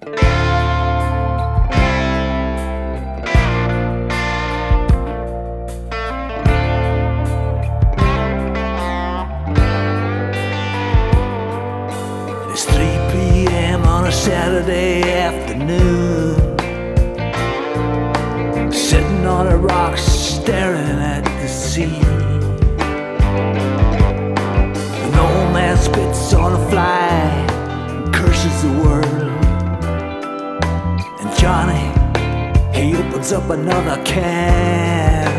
It's 3 p.m. on a Saturday afternoon, sitting on a rock staring at the sea. An old man spits on a fly and curses the world, and Johnny, he opens up another can.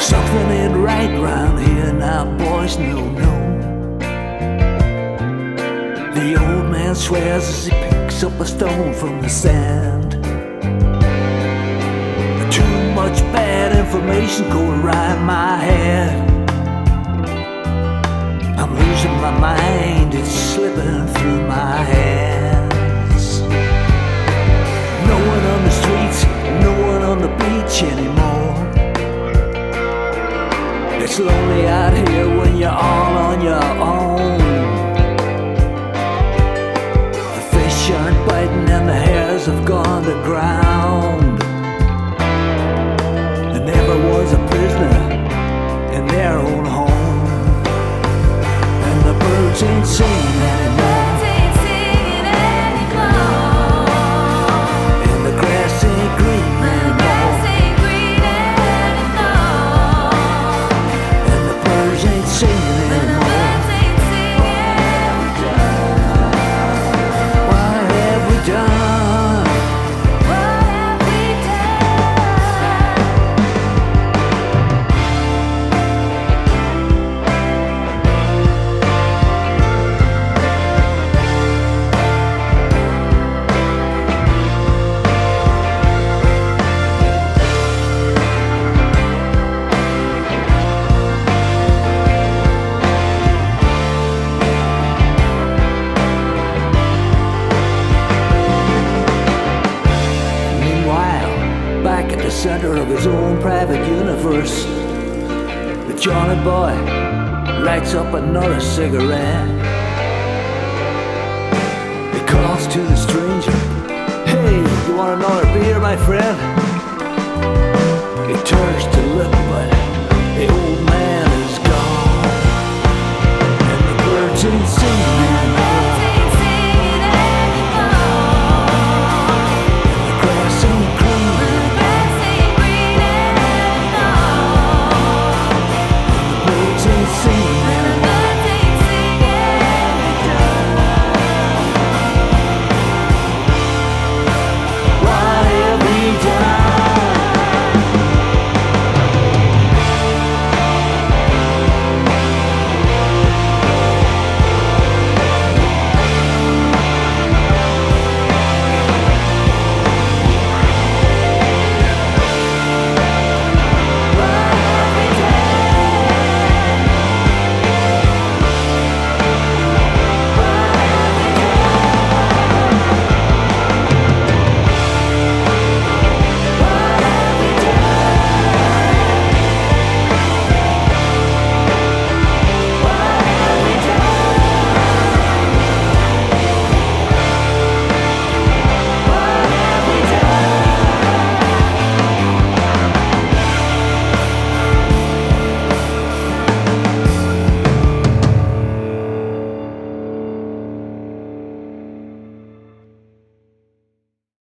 Something ain't right round here now, boys, no. The old man swears as he picks up a stone from the sand. Too much bad information going around my head. I'm losing my mind, it's slipping through my hands. No one on the streets, no one on the beach anymore. It's lonely out here when you're all on your own. The fish aren't biting and the hares have gone to ground. There never was a prisoner in their own home, and the birds ain't singing anymore, and the grass ain't green anymore. Ain't singing anymore. What have we done? What have we Back at the center of his own private universe, the Johnny boy lights up another cigarette. He calls to the stranger, "Hey, you want another beer, my friend?" He turns to look, but